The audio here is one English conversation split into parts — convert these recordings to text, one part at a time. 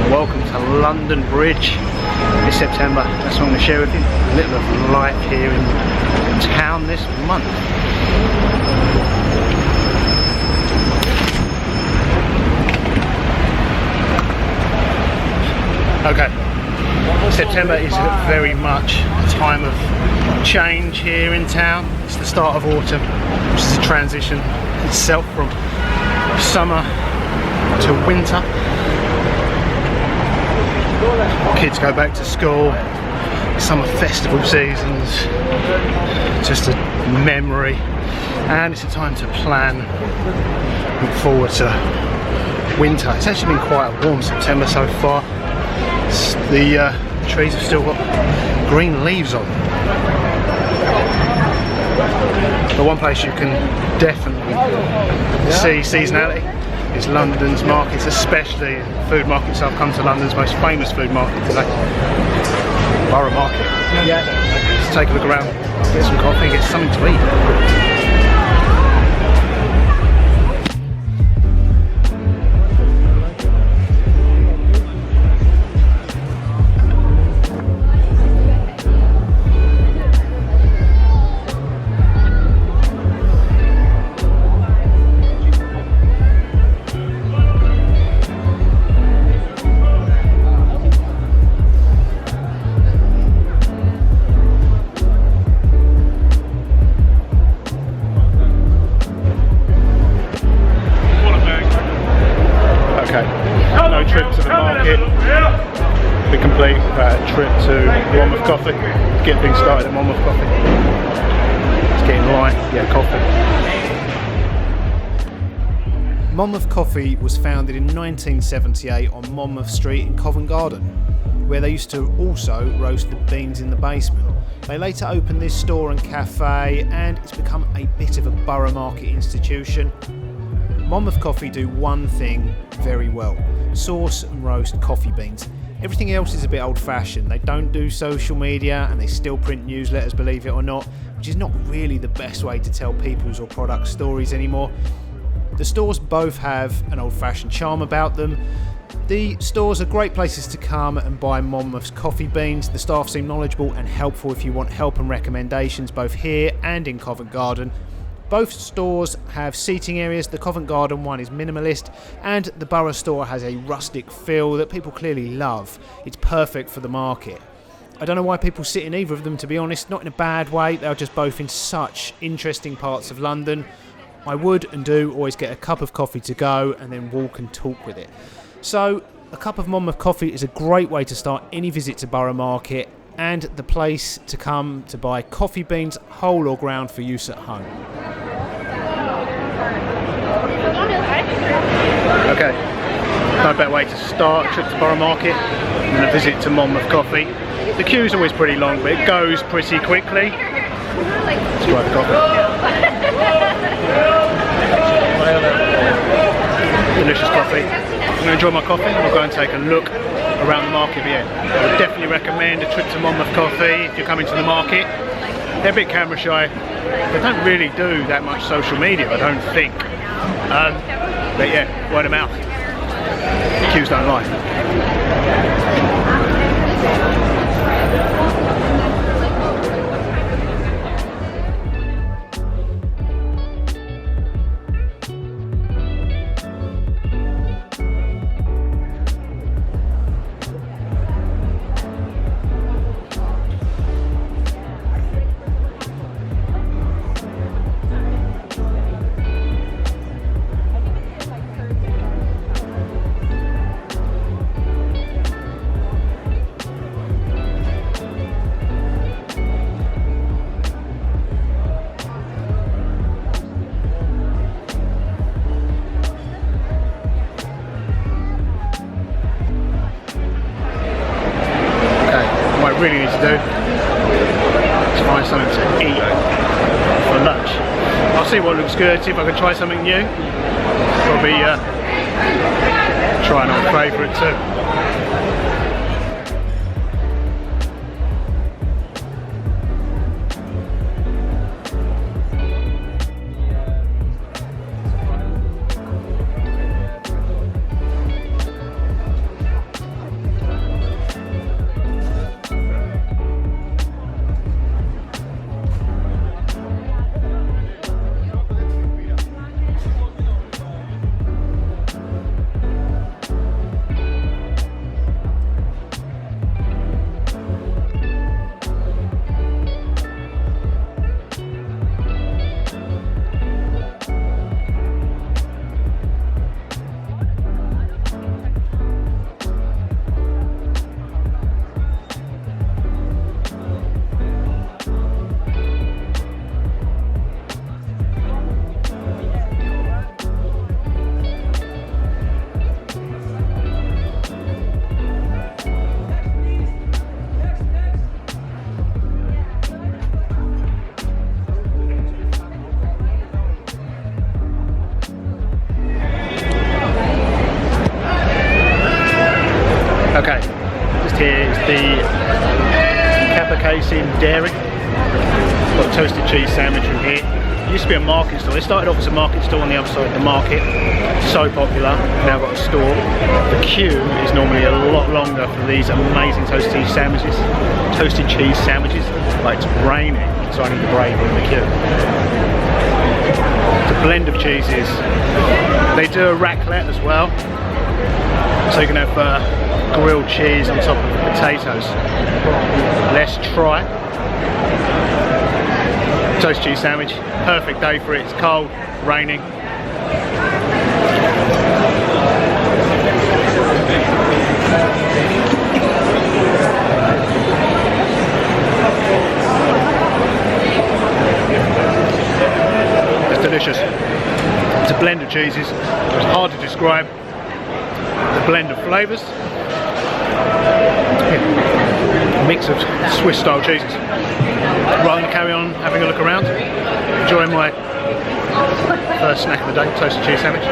Welcome to London Bridge this September. That's what I'm going to share with you. A little of life here in town this month. Okay, September is very much a time of change here in town. It's the start of autumn, which is a transition itself from summer to winter. Kids go back to school, summer festival seasons, just a memory, and it's a time to plan, look forward to winter. It's actually been quite a warm September so far. The trees have still got green leaves on. The one place you can definitely see seasonality is London's markets, especially food markets. I've come to London's most famous food market today, Borough Market. Let's take a look around, get some coffee and get something to eat. No trip to the market, be complete without a trip to Monmouth Coffee. Let's get things started at Monmouth Coffee. It's getting light, get a coffee. Monmouth Coffee was founded in 1978 on Monmouth Street in Covent Garden, where they used to also roast the beans in the basement. They later opened this store and cafe, and it's become a bit of a Borough Market institution. Monmouth Coffee do one thing very well: source and roast coffee beans. Everything else is a bit old-fashioned. They don't do social media, and they still print newsletters, believe it or not, which is not really the best way to tell people's or product stories anymore. The stores both have an old-fashioned charm about them. The stores are great places to come and buy Monmouth's coffee beans. The staff seem knowledgeable and helpful if you want help and recommendations, both here and in Covent Garden. Both stores have seating areas. The Covent Garden one is minimalist, and the Borough store has a rustic feel that people clearly love. It's perfect for the market. I don't know why people sit in either of them, to be honest, not in a bad way. They're just both in such interesting parts of London. I would and do always get a cup of coffee to go and then walk and talk with it. So a cup of Monmouth coffee is a great way to start any visit to Borough Market, and the place to come to buy coffee beans, whole or ground, for use at home. Okay, no better way to start a trip to Borough Market than a visit to Monmouth Coffee. The queue's always pretty long, but it goes pretty quickly. Let's try the coffee. Delicious coffee. I'm going to enjoy my coffee and we'll go and take a look around the market here. I would definitely recommend a trip to Monmouth Coffee if you're coming to the market. They're a bit camera shy. They don't really do that much social media, I don't think. But yeah, word of mouth. The queues don't lie. Really need to do is find something to eat for lunch. I'll see what looks good, see if I can try something new. Probably try an old favourite too. Okay, just here is the Kappacasein dairy. Got a toasted cheese sandwich from here. It used to be a market store. It started off as a market store on the other side of the market. So popular, now got a store. The queue is normally a lot longer for these amazing toasted cheese sandwiches. Toasted cheese sandwiches, like it's raining, so I need to brave in the queue. It's a blend of cheeses. They do a raclette as well, so you can have grilled cheese on top of the potatoes. Let's try. Toast cheese sandwich, perfect day for it. It's cold, raining. It's delicious. It's a blend of cheeses. It's hard to describe the blend of flavours. A mix of Swiss style cheeses. Rather than carry on having a look around, enjoy my first snack of the day, toasted cheese sandwich.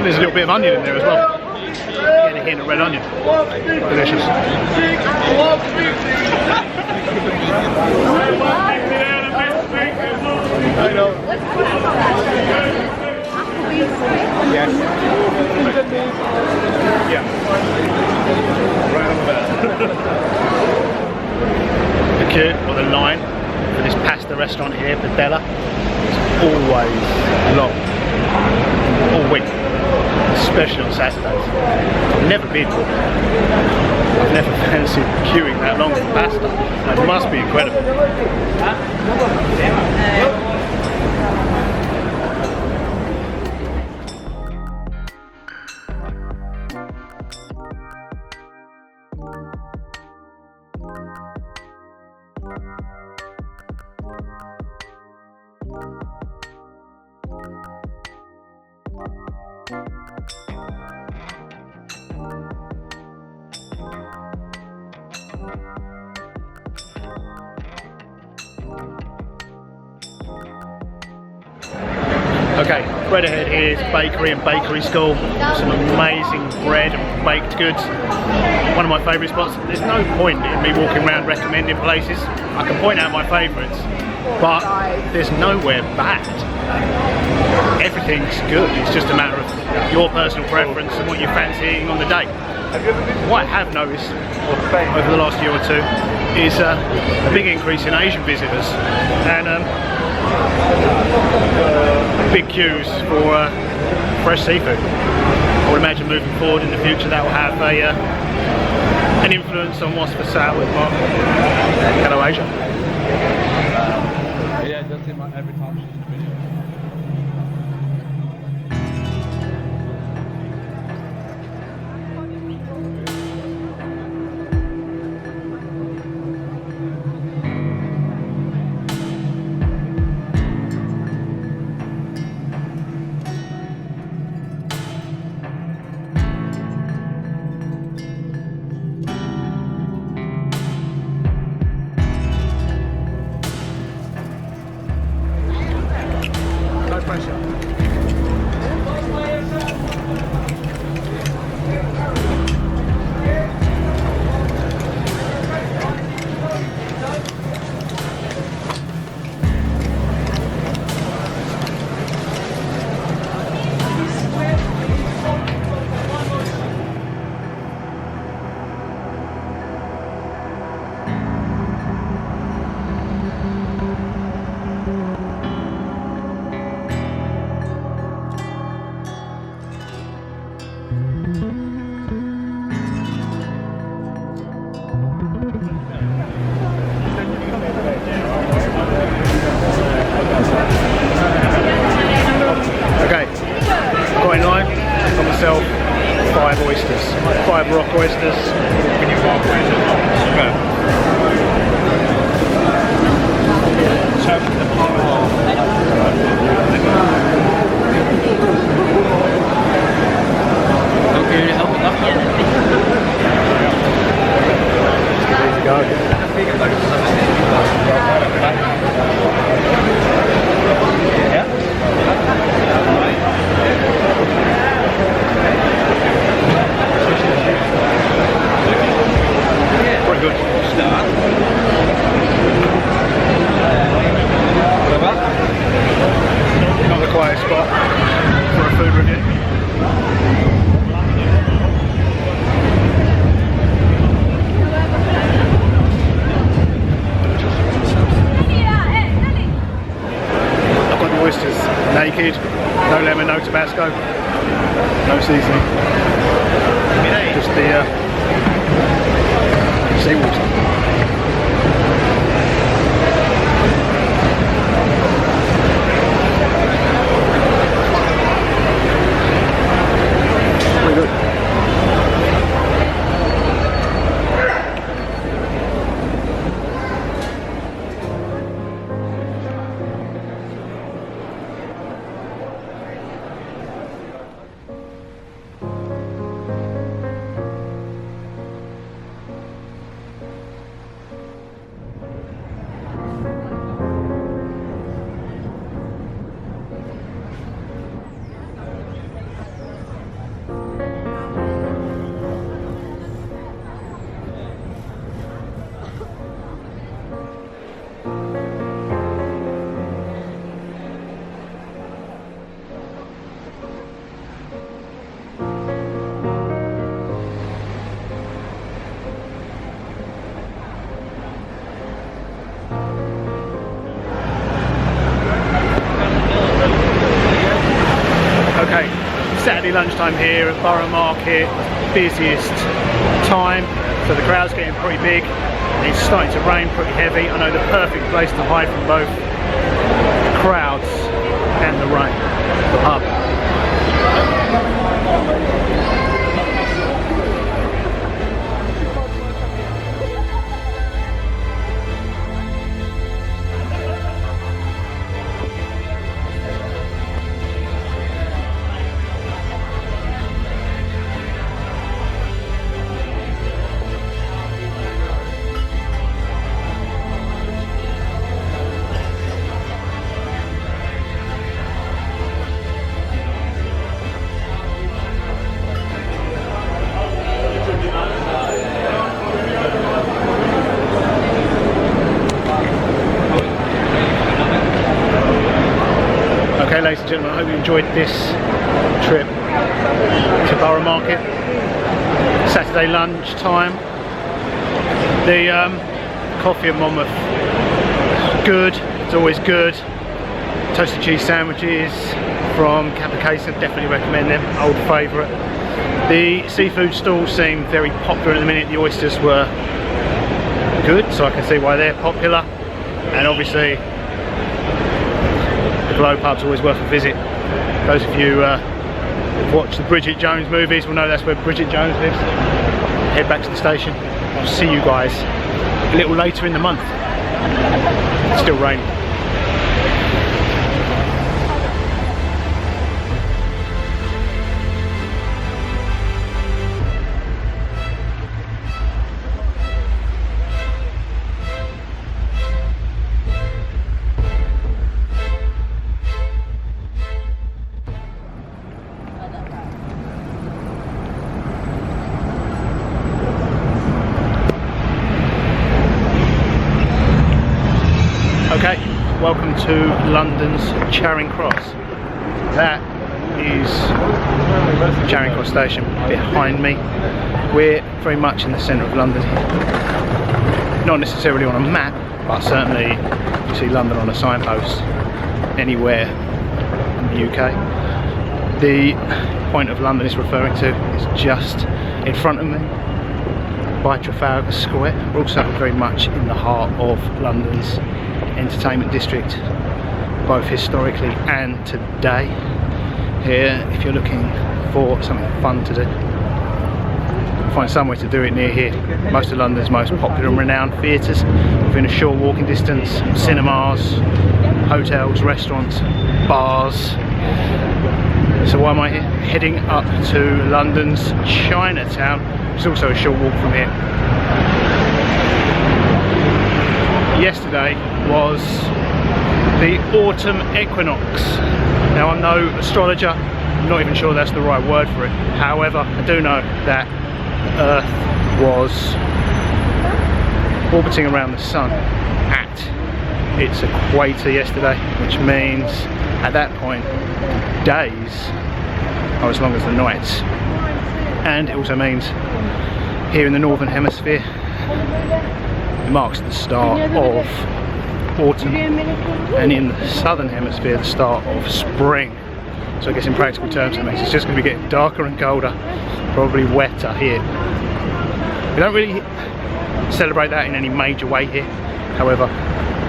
There's a little bit of onion in there as well. Getting a hint of red onion. Delicious. Yes. Yeah. The queue, or the line, for this pasta restaurant here, Padella, is always long. All week. Especially on Saturdays. I've never been to it. I've never fancied queuing that long for pasta. It must be incredible. Okay, bread ahead here is bakery and bakery school. Some amazing bread and baked goods. One of my favourite spots. There's no point in me walking around recommending places. I can point out my favourites, but there's nowhere bad. Everything's good. It's just a matter of your personal preference and what you fancy eating on the day. What I have noticed over the last year or two is a big increase in Asian visitors and big queues for fresh seafood. I would imagine moving forward in the future that will have an influence on what's for sale with Hello Asia. Yeah, it does seem like every time she's in the video. myself 5 oysters, 5 rock oysters. Okay, help with that. seasoning. Just the seawater. Pretty good. Okay, Saturday lunchtime here at Borough Market, busiest time, so the crowd's getting pretty big. It's starting to rain pretty heavy. I know the perfect place to hide from both the crowds and the rain, the pub. Okay, ladies and gentlemen, I hope you enjoyed this trip to Borough Market. Saturday lunch time. The coffee at Monmouth is good, it's always good. Toasted cheese sandwiches from Kappacasein, definitely recommend them, old favourite. The seafood stalls seem very popular at the minute. The oysters were good, so I can see why they're popular. And obviously the Glow pub's always worth a visit. Those of you who've watched the Bridget Jones movies will know that's where Bridget Jones lives. Head back to the station. I'll see you guys a little later in the month. It's still raining. Okay, welcome to London's Charing Cross. That is Charing Cross station behind me. We're very much in the centre of London. Not necessarily on a map, but certainly you see London on a signpost anywhere in the UK. The point of London it's referring to is just in front of me by Trafalgar Square. We're also very much in the heart of London's entertainment district, both historically and today. Here, if you're looking for something fun to do, find somewhere to do it near here. Most of London's most popular and renowned theatres within a short walking distance, cinemas, hotels, restaurants, bars. So why am I here? Heading up to London's Chinatown. It's also a short walk from here. Yesterday was the autumn equinox. Now I'm no astrologer, I'm not even sure that's the right word for it. However, I do know that Earth was orbiting around the sun at its equator yesterday, which means at that point days are as long as the nights. And it also means here in the northern hemisphere it marks the start of autumn, and in the southern hemisphere the start of spring. So I guess in practical terms that means it's just going to be getting darker and colder, probably wetter here. We don't really celebrate that in any major way here, however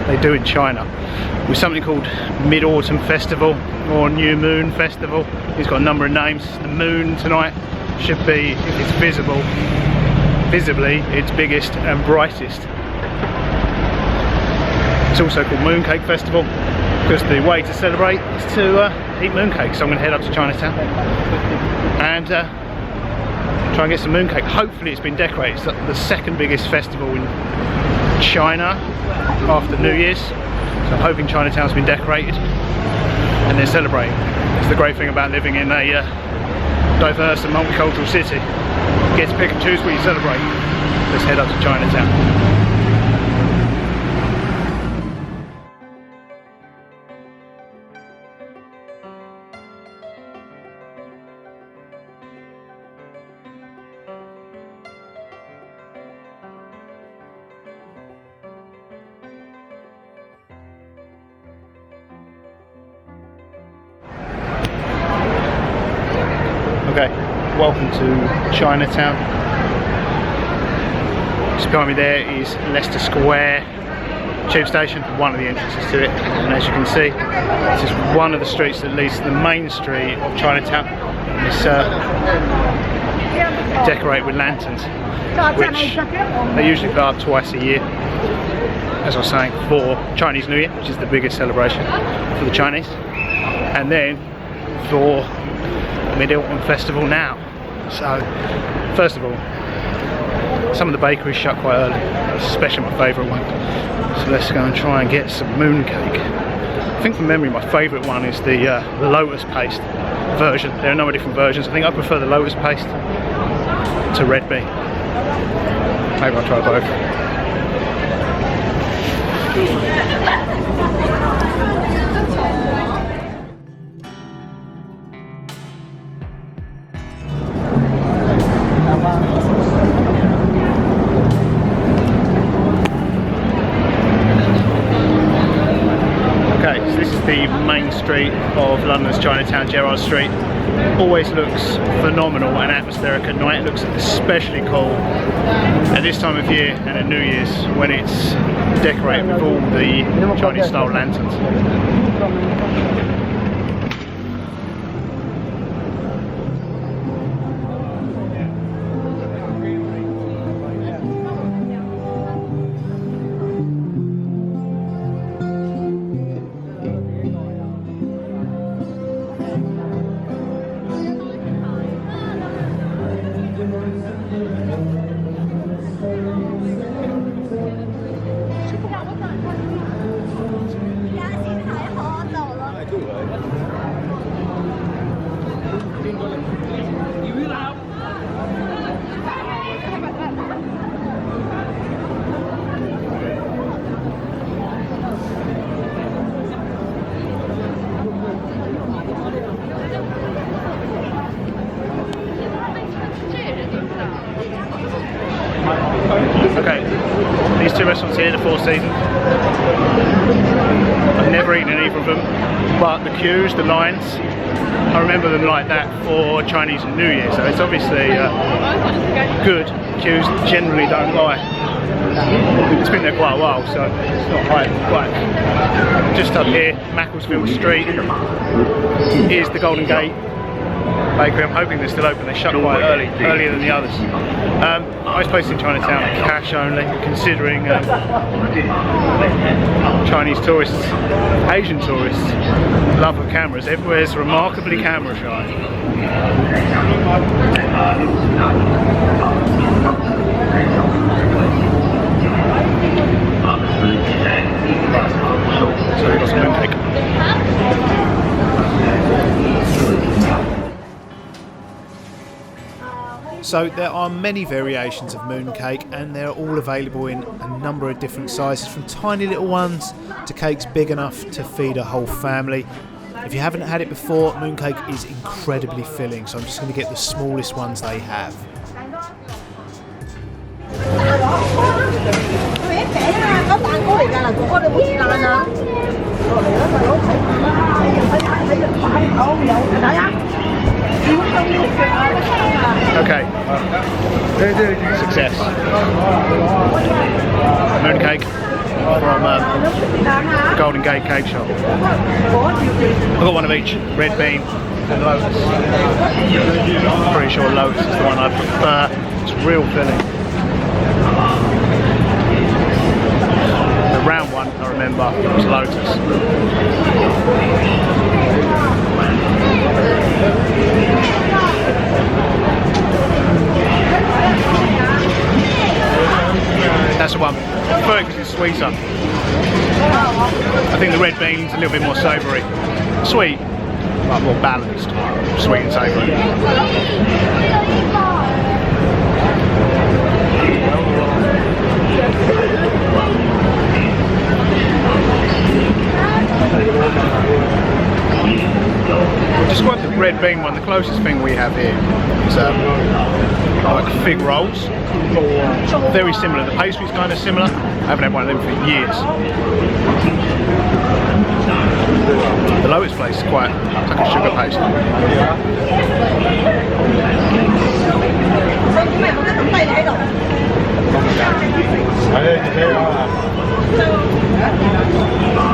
they do in China with something called Mid-Autumn Festival or New Moon Festival. It's got a number of names. The moon tonight should be, if it's visibly its biggest and brightest. It's also called Mooncake Festival because the way to celebrate is to eat mooncakes. So I'm going to head up to Chinatown and try and get some mooncake. Hopefully it's been decorated. It's the second biggest festival in China after New Year's. So I'm hoping Chinatown's been decorated and they're celebrating. It's the great thing about living in a diverse and multicultural city. You get to pick and choose what you celebrate. Let's head up to Chinatown. Okay, welcome to Chinatown. Just behind me there is Leicester Square tube station, one of the entrances to it. And as you can see, this is one of the streets that leads to the main street of Chinatown. It's decorated with lanterns, which they usually put up twice a year, as I was saying, for Chinese New Year, which is the biggest celebration for the Chinese, and then for Mid-Autumn Festival now. So first of all, some of the bakeries shut quite early, especially my favourite one. So let's go and try and get some mooncake. I think from memory my favourite one is the lotus paste version. There are a number of different versions. I think I prefer the lotus paste to red bean. Maybe I'll try both. The main street of London's Chinatown, Gerrard Street, always looks phenomenal and atmospheric at night. It looks especially cool at this time of year and at New Year's when it's decorated with all the Chinese style lanterns. Okay, these two restaurants here, the Four Seasons, I've never eaten in either of them, but the queues, the lines, I remember them like that for Chinese New Year, so it's obviously good. Queues generally don't lie. It's been there quite a while, so it's not quite. Just up here, Macclesfield Street, is the Golden Gate bakery. I'm hoping they're still open. They shut quite earlier than the others. Most places in Chinatown are cash only, considering Chinese tourists, Asian tourists, love of cameras. Everywhere's remarkably camera shy. So we've got some mooncake. So there are many variations of mooncake and they're all available in a number of different sizes, from tiny little ones to cakes big enough to feed a whole family. If you haven't had it before, mooncake is incredibly filling, so I'm just going to get the smallest ones they have. Okay. Success. Mooncake from the Golden Gate Cake Shop. I've got one of each, red bean and lotus. I'm pretty sure lotus is the one I prefer. It's real filling. The round one, I remember, was lotus. That's the one. I prefer it because it's sweeter. I think the red bean's a little bit more savoury. Sweet, but more balanced. Sweet and savoury. We'll describe the red bean one. The closest thing we have here is like fig rolls. Very similar. The pastry's kind of similar. I haven't had one of them for years. The lotus place is quite like a sugar pastry.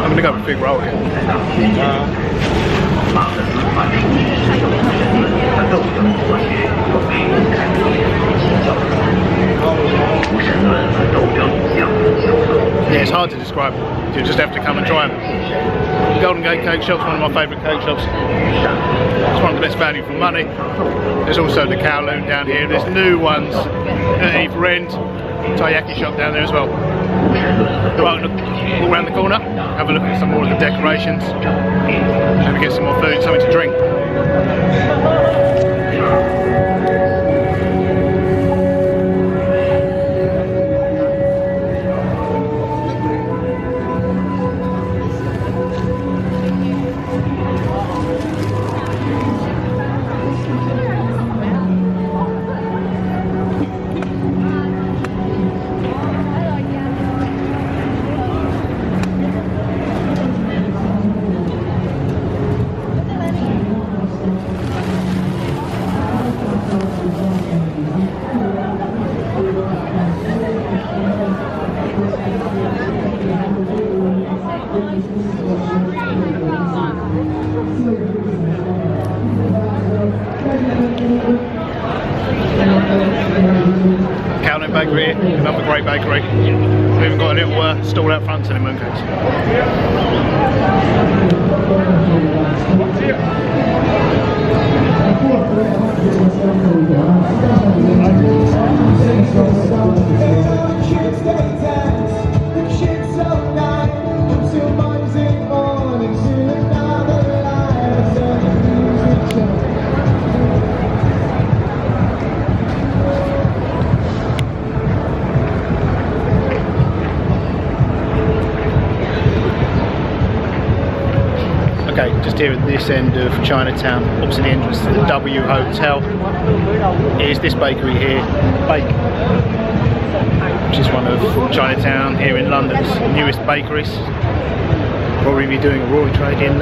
I'm gonna go with fig roll again. Yeah, it's hard to describe. You just have to come and try them. Golden Gate Cake Shop's one of my favourite cake shops. It's one of the best value for money. There's also the Kowloon down here. There's new ones at either end. Taiyaki shop down there as well. Walk around the corner, have a look at some more of the decorations, maybe get some more food, something to drink. Bakery, another great bakery. We've even got a little stall out front selling mooncakes. Okay, just here at this end of Chinatown, opposite the entrance to the W Hotel, is this bakery here, Bake, which is one of Chinatown here in London's newest bakeries. Probably be doing a roaring trade in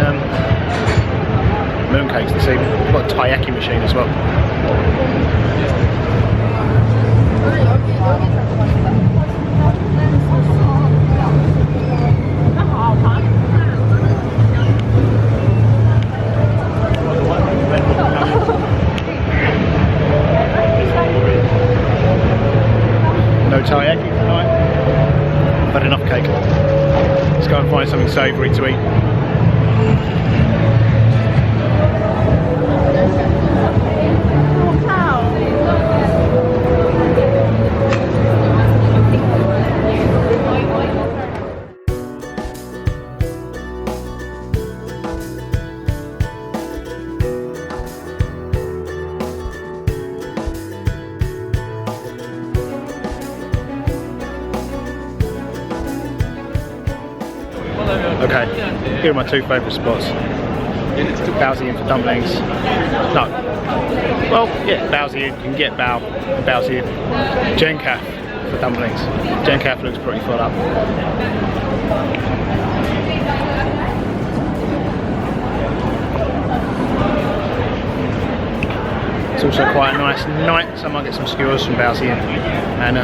mooncakes this evening. We've got a taiyaki machine as well. No taiyaki tonight. I've had enough cake. Let's go and find something savoury to eat. Okay, here are my two favourite spots. Baozi Inn for dumplings. No. Well, yeah, Baozi Inn. You can get Bao and Baozi Inn. Gencaf for dumplings. Gencaf looks pretty full up. also quite a nice night, so I might get some skewers from Baozi Inn and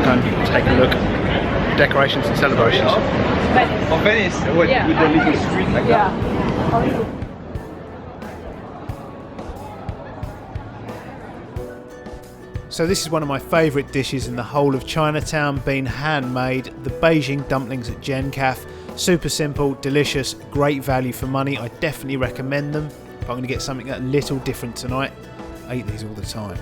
go and take a look at decorations and celebrations. On Venice, with the little street like that. So this is one of my favourite dishes in the whole of Chinatown, being handmade, the Beijing dumplings at Gen Caf. Super simple, delicious, great value for money. I definitely recommend them. If I'm going to get something a little different tonight, I eat these all the time.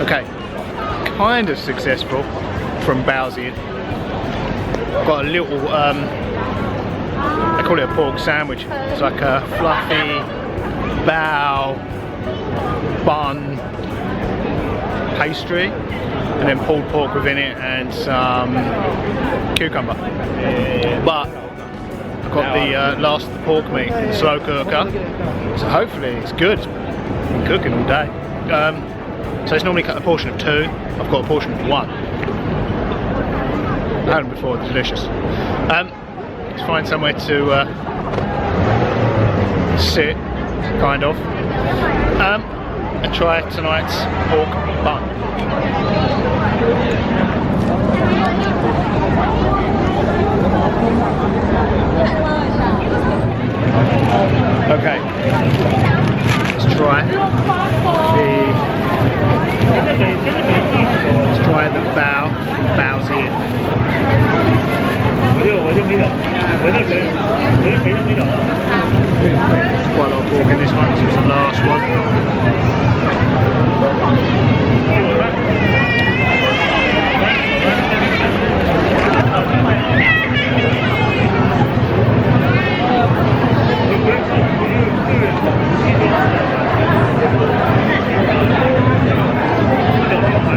Okay, kind of successful from Baozi Inn. Got a little, they call it a pork sandwich. It's like a fluffy bao bun pastry, and then pulled pork within it and some cucumber. But I've got the last of the pork meat, the slow cooker, so hopefully it's good. Been cooking all day. So it's normally cut a portion of 2, I've got a portion of 1. I had them before, they're delicious. Let's find somewhere to sit, kind of, and try tonight's pork bun. Okay, let's try the Baozi Inn. Quite a lot of pork in this one, this was the last one.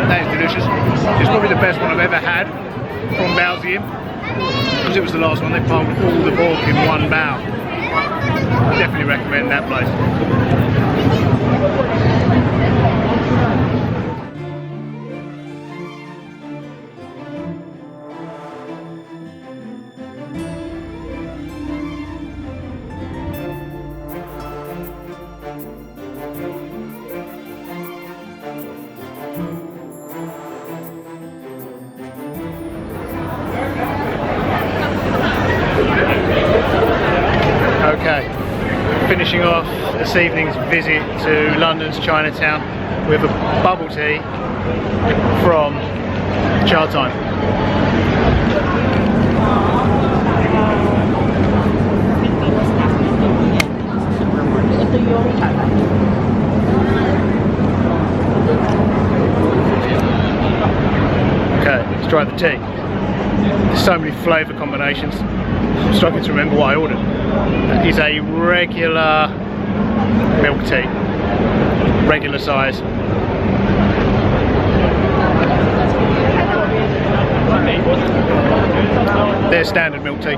That is delicious. It's probably the best one I've ever had from Baozi Inn, because it was the last one. They pumped all the pork in one bao. Definitely recommend that place. Okay, finishing off this evening's visit to London's Chinatown with a bubble tea from Chatime. Okay, let's try the tea. There's so many flavour combinations. I'm struggling to remember what I ordered. It is a regular milk tea, regular size. There's standard milk tea.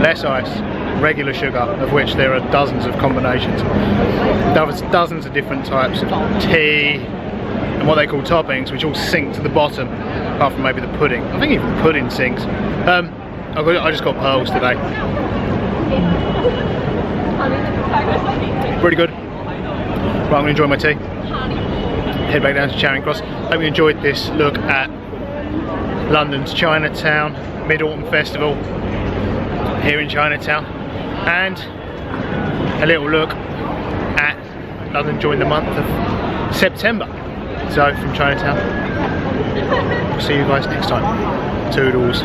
Less ice, regular sugar, of which there are dozens of combinations. There's dozens of different types of tea and what they call toppings, which all sink to the bottom, apart from maybe the pudding. I think even the pudding sinks. I just got pearls today. Pretty good. Right, I'm going to enjoy my tea. Head back down to Charing Cross. Hope you enjoyed this look at London's Chinatown Mid-Autumn Festival here in Chinatown, and a little look at London during the month of September. So from Chinatown, we'll see you guys next time. Toodles.